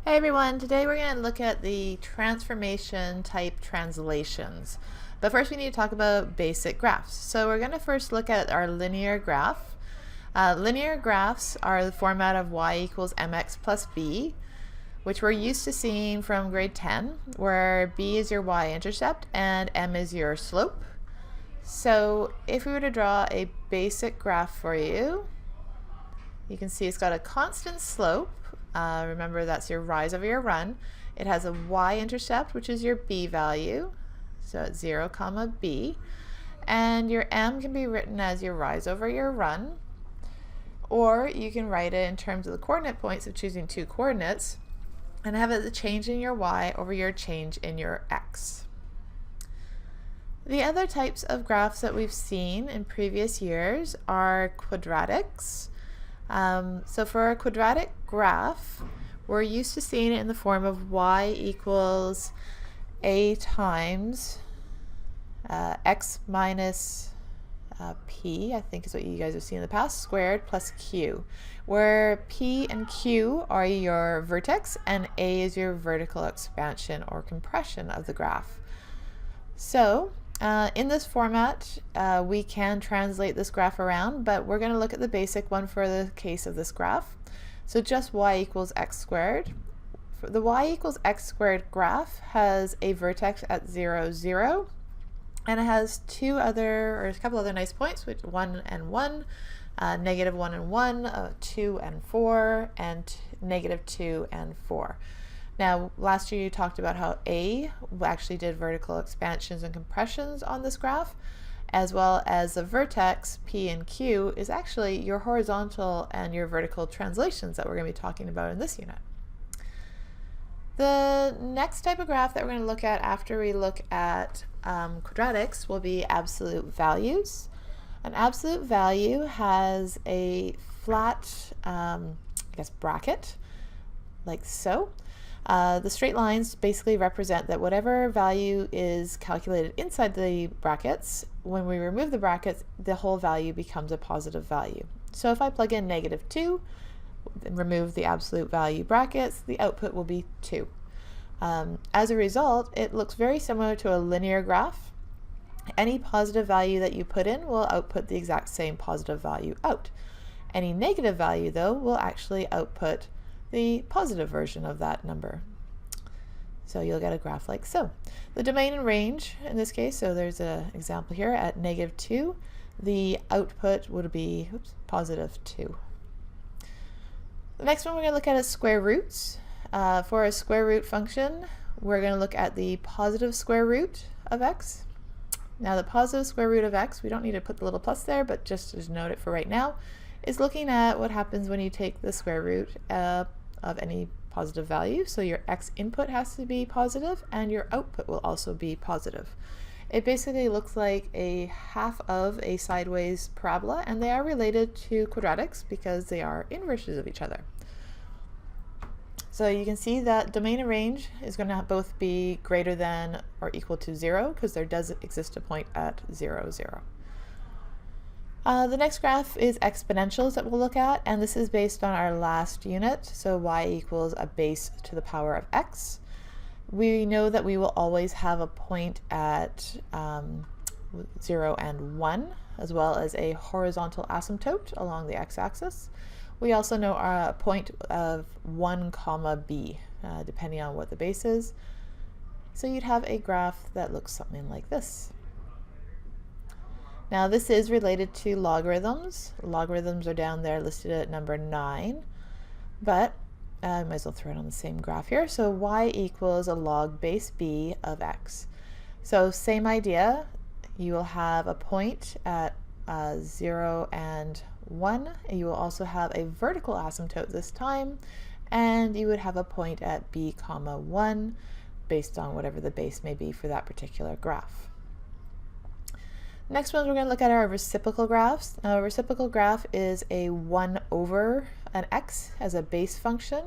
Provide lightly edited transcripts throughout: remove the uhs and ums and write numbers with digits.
Hey everyone, today we're going to look at the transformation type translations. But first we need to talk about basic graphs. So we're going to first look at our linear graph. Linear graphs are the format of y equals mx plus b, which we're used to seeing from grade 10, where b is your y-intercept and m is your slope. So if we were to draw a basic graph for you, you can see it's got a constant slope. Remember, that's your rise over your run. It has a y-intercept, which is your b value, so it's 0 comma b, and your m can be written as your rise over your run, or you can write it in terms of the coordinate points of choosing two coordinates and have it the change in your y over your change in your x. The other types of graphs that we've seen in previous years are quadratics. So for a quadratic graph, we're used to seeing it in the form of y equals a times x minus p, I think is what you guys have seen in the past, squared plus q, where p and q are your vertex and a is your vertical expansion or compression of the graph. So in this format, we can translate this graph around, but we're going to look at the basic one for the case of this graph. So just y equals x squared. The y equals x squared graph has a vertex at 0, 0, and it has a couple other nice points, which 1 and 1, negative 1 and 1, 2 and 4, and negative 2 and 4. Now, last year you talked about how A actually did vertical expansions and compressions on this graph, as well as the vertex P and Q is actually your horizontal and your vertical translations that we're going to be talking about in this unit. The next type of graph that we're going to look at after we look at quadratics will be absolute values. An absolute value has a flat, bracket, like so. The straight lines basically represent that whatever value is calculated inside the brackets, when we remove the brackets, the whole value becomes a positive value. So if I plug in negative 2 and remove the absolute value brackets, the output will be 2. As a result, it looks very similar to a linear graph. Any positive value that you put in will output the exact same positive value out. Any negative value, though, will actually output the positive version of that number. So you'll get a graph like so. The domain and range in this case, so there's an example here at negative 2, the output would be positive 2. The next one we're going to look at is square roots. For a square root function, we're going to look at the positive square root of x. Now the positive square root of x, we don't need to put the little plus there, but just to note it for right now, is looking at what happens when you take the square root of any positive value. So your x input has to be positive and your output will also be positive. It basically looks like a half of a sideways parabola, and they are related to quadratics because they are inverses of each other. So you can see that domain and range is going to both be greater than or equal to 0 because there does exist a point at 0, 0. The next graph is exponentials that we'll look at, and this is based on our last unit, so y equals a base to the power of x. We know that we will always have a point at 0 and 1, as well as a horizontal asymptote along the x-axis. We also know our point of 1 comma b, depending on what the base is. So you'd have a graph that looks something like this. Now this is related to logarithms. Logarithms are down there listed at number 9, but I might as well throw it on the same graph here. So y equals a log base b of x. So same idea, you will have a point at 0 and 1. You will also have a vertical asymptote this time, and you would have a point at b comma 1 based on whatever the base may be for that particular graph. Next one, we're going to look at our reciprocal graphs. Now, a reciprocal graph is a 1 over an x as a base function.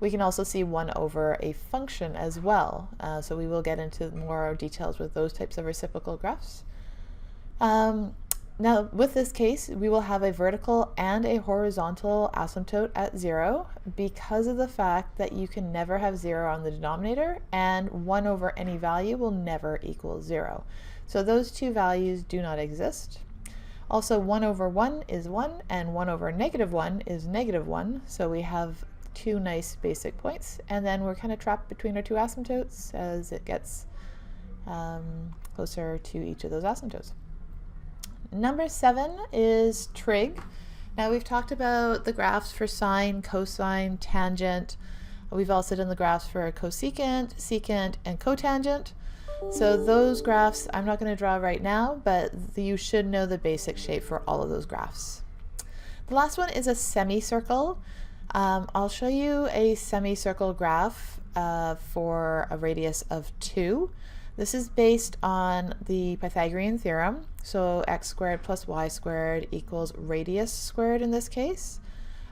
We can also see 1 over a function as well. So we will get into more details with those types of reciprocal graphs. Now, with this case, we will have a vertical and a horizontal asymptote at 0 because of the fact that you can never have 0 on the denominator, and 1 over any value will never equal 0. So those two values do not exist. Also, 1 over 1 is 1, and 1 over -1 is -1. So we have two nice basic points, and then we're kind of trapped between our two asymptotes as it gets closer to each of those asymptotes. Number 7 is trig. Now we've talked about the graphs for sine, cosine, tangent. We've also done the graphs for cosecant, secant, and cotangent. So those graphs I'm not going to draw right now, but you should know the basic shape for all of those graphs. The last one is a semicircle. I'll show you a semicircle graph for a radius of 2. This is based on the Pythagorean theorem. So x squared plus y squared equals radius squared in this case.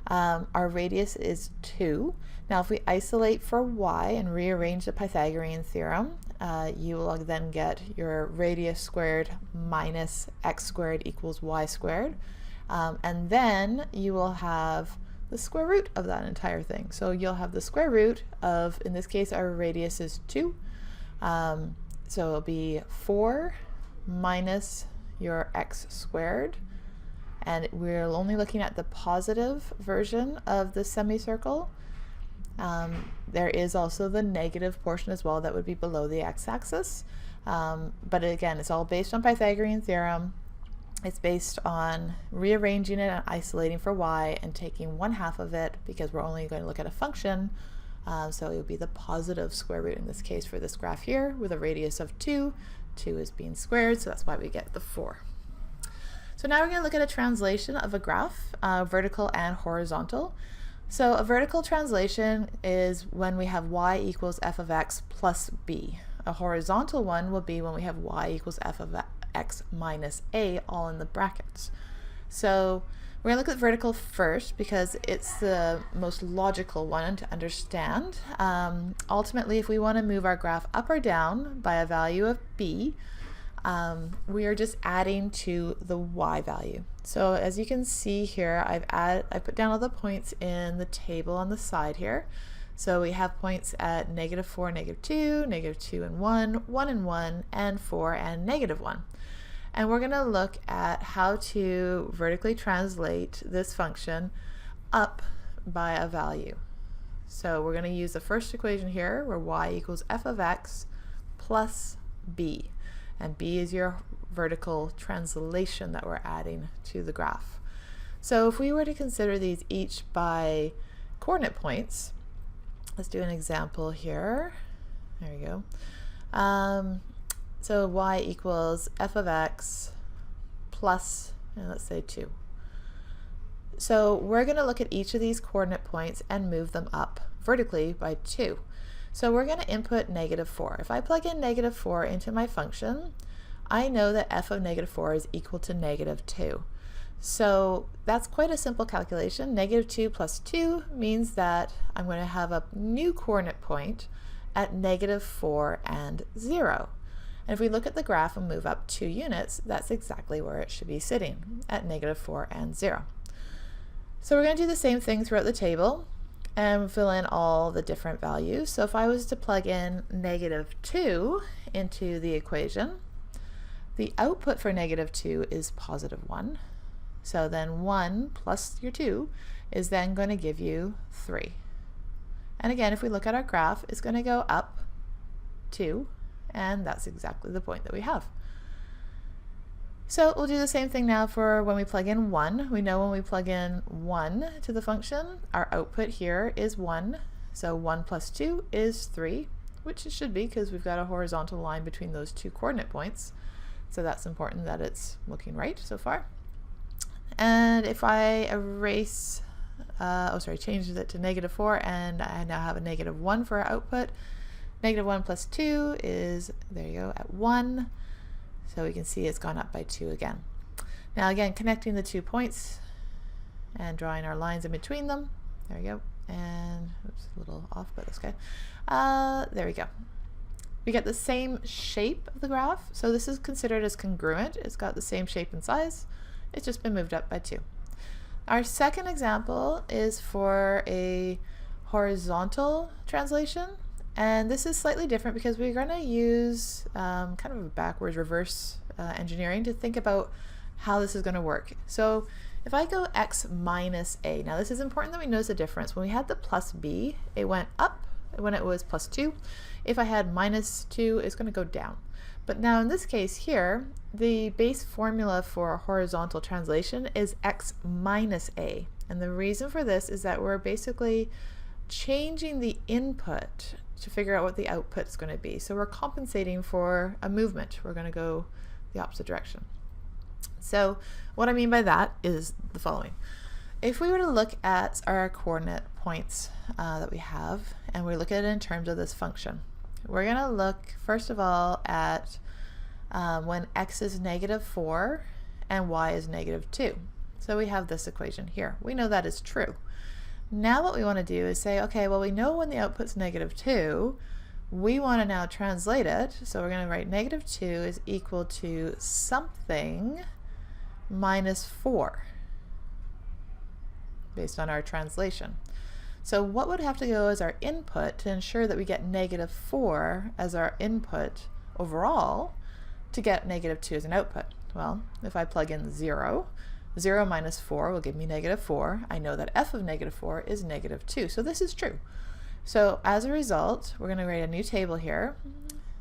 Our radius is 2. Now if we isolate for y and rearrange the Pythagorean theorem, you will then get your radius squared minus x squared equals y squared. And then you will have the square root of that entire thing. So you'll have the square root of, in this case, our radius is 2. So it'll be 4 minus your x squared. And we're only looking at the positive version of the semicircle. There is also the negative portion as well that would be below the x-axis. But again, it's all based on Pythagorean theorem. It's based on rearranging it and isolating for y and taking 1/2 of it because we're only going to look at a function. So it would be the positive square root in this case for this graph here with a radius of 2. 2 is being squared, so that's why we get the 4. So now we're going to look at a translation of a graph, vertical and horizontal. So a vertical translation is when we have y equals f of x plus b. A horizontal one will be when we have y equals f of x minus a, all in the brackets. So we're going to look at vertical first because it's the most logical one to understand. Ultimately, if we want to move our graph up or down by a value of b, we are just adding to the y value. So as you can see here, I put down all the points in the table on the side here. So we have points at -4, -2, -2 and 1, 1 and 1, and 4 and -1. And we're going to look at how to vertically translate this function up by a value. So we're going to use the first equation here where y equals f of x plus b. And b is your vertical translation that we're adding to the graph. So if we were to consider these each by coordinate points, let's do an example here. There we go. So y equals f of x plus, and let's say 2. So we're going to look at each of these coordinate points and move them up vertically by 2. So we're going to input -4. If I plug in -4 into my function, I know that f of -4 is equal to -2. So that's quite a simple calculation. -2 plus 2 means that I'm going to have a new coordinate point at -4 and 0. And if we look at the graph and move up 2 units, that's exactly where it should be sitting, at -4 and 0. So we're going to do the same thing throughout the table and fill in all the different values. So if I was to plug in -2 into the equation, the output for -2 is +1. So then 1 plus your 2 is then going to give you 3. And again, if we look at our graph, it's going to go up 2, and that's exactly the point that we have. So we'll do the same thing now for when we plug in 1. We know when we plug in 1 to the function, our output here is 1. So 1 plus 2 is 3, which it should be because we've got a horizontal line between those two coordinate points. So that's important that it's looking right so far. And if I erase, change it to -4, and I now have a -1 for our output. -1 plus 2 is, there you go, at 1. So we can see it's gone up by 2 again. Now again, connecting the 2 points and drawing our lines in between them. There we go. And, oops, a little off, but that's okay. There we go. We get the same shape of the graph. So this is considered as congruent. It's got the same shape and size. It's just been moved up by 2. Our second example is for a horizontal translation, and this is slightly different because we're going to use kind of a backwards reverse engineering to think about how this is going to work. So if I go x minus a, now this is important that we notice the difference. When we had the plus b, it went up when it was plus 2. If I had minus 2, it's going to go down. But now in this case here, the base formula for a horizontal translation is x minus a. And the reason for this is that we're basically changing the input to figure out what the output is going to be. So we're compensating for a movement. We're going to go the opposite direction. So what I mean by that is the following. If we were to look at our coordinate points that we have, and we look at it in terms of this function, we're going to look first of all at when x is negative 4 and y is negative 2. So we have this equation here. We know that is true. Now what we want to do is say, okay, well, we know when the output's negative 2, we want to now translate it. So we're going to write negative 2 is equal to something minus 4 based on our translation. So what would have to go as our input to ensure that we get negative 4 as our input overall to get negative 2 as an output? Well, if I plug in 0, 0 minus 4 will give me negative 4. I know that f of negative 4 is negative 2. So this is true. So as a result, we're going to write a new table here.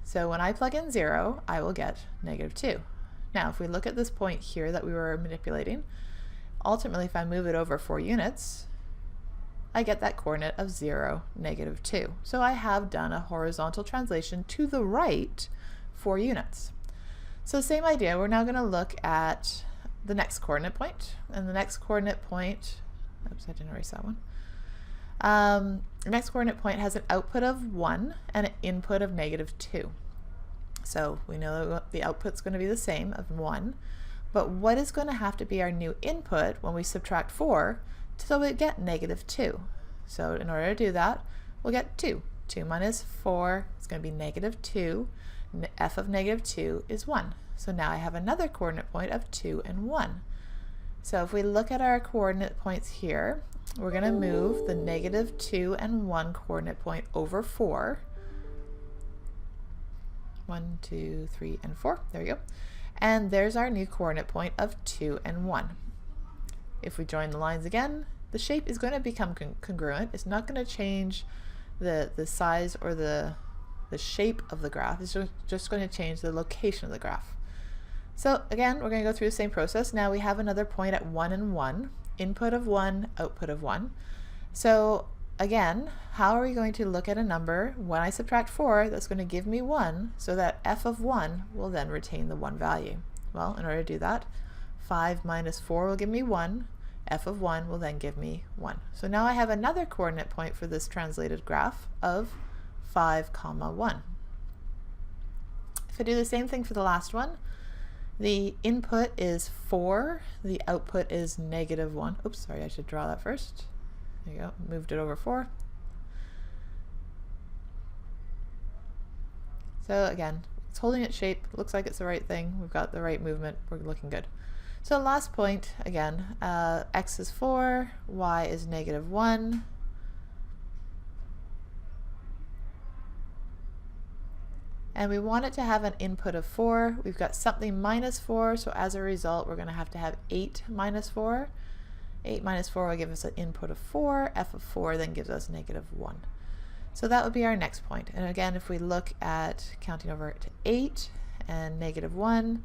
So when I plug in 0, I will get negative 2. Now, if we look at this point here that we were manipulating, ultimately, if I move it over 4 units, I get that coordinate of 0, negative 2. So I have done a horizontal translation to the right 4 units. So same idea, we're now going to look at the next coordinate point. And the next coordinate point, oops, I didn't erase that one. The next coordinate point has an output of 1 and an input of negative 2. So we know the output's going to be the same of 1. But what is going to have to be our new input when we subtract 4 so we get negative 2? So in order to do that, we'll get 2. 2 minus 4 is going to be negative 2. F of negative 2 is 1. So now I have another coordinate point of 2 and 1. So if we look at our coordinate points here, we're going to move the negative 2 and 1 coordinate point over 4. 1, 2, 3, and 4. There we go. And there's our new coordinate point of 2 and 1. If we join the lines again, the shape is going to become congruent. It's not going to change the size or the shape of the graph. It's just going to change the location of the graph. So again, we're going to go through the same process. Now we have another point at 1 and 1, input of 1, output of 1. So again, how are we going to look at a number when I subtract 4 that's going to give me 1 so that f of 1 will then retain the 1 value? Well, in order to do that, 5 minus 4 will give me 1. F of 1 will then give me 1. So now I have another coordinate point for this translated graph of 5, 1. If I do the same thing for the last one, the input is 4, the output is negative 1. Oops, sorry, I should draw that first. There you go, moved it over 4. So again, it's holding its shape, looks like it's the right thing, we've got the right movement, we're looking good. So last point, again, x is 4, y is negative 1. And we want it to have an input of 4. We've got something minus 4, so as a result, we're going to have 8 minus 4. 8 minus 4 will give us an input of 4. F of 4 then gives us negative 1. So that would be our next point. And again, if we look at counting over to 8 and negative 1,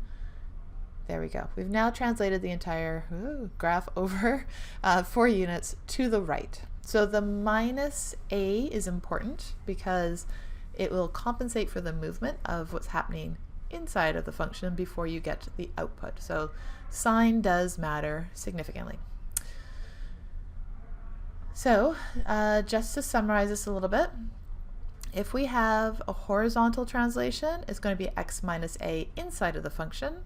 there we go. We've now translated the entire graph over 4 units to the right. So the minus a is important because it will compensate for the movement of what's happening inside of the function before you get to the output. So sign does matter significantly. So just to summarize this a little bit, if we have a horizontal translation, it's going to be x minus a inside of the function.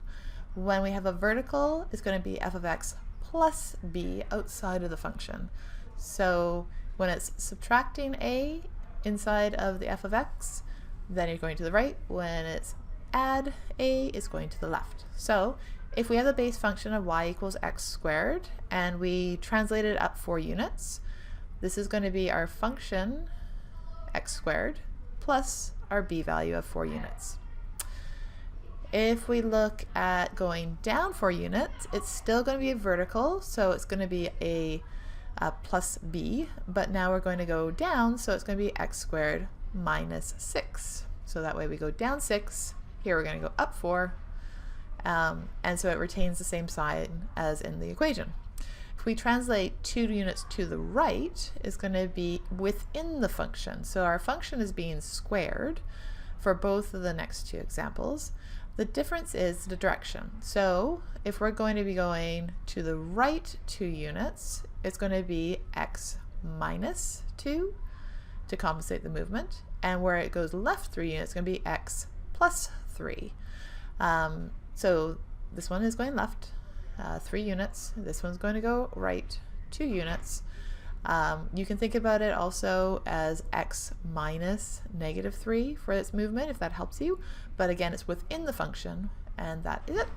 When we have a vertical, it's going to be f of x plus b outside of the function. So when it's subtracting a inside of the f of x, then you're going to the right. When it's add a, it's going to the left. So If we have the base function of y equals x squared and we translate it up 4 units, this is going to be our function x squared plus our b value of 4 units. If we look at going down 4 units, it's still going to be a vertical, so it's going to be a plus b, but now we're going to go down, so it's going to be x squared minus 6. So that way we go down 6, here we're going to go up 4, and so it retains the same sign as in the equation. If we translate 2 units to the right, it's going to be within the function. So our function is being squared for both of the next 2 examples. The difference is the direction. So if we're going to be going to the right 2 units, it's going to be x minus 2 to compensate the movement. And where it goes left 3 units, it's going to be x plus 3. So this one is going left 3 units. This one's going to go right 2 units. You can think about it also as x minus negative 3 for its movement, if that helps you. But again, it's within the function, and that is it.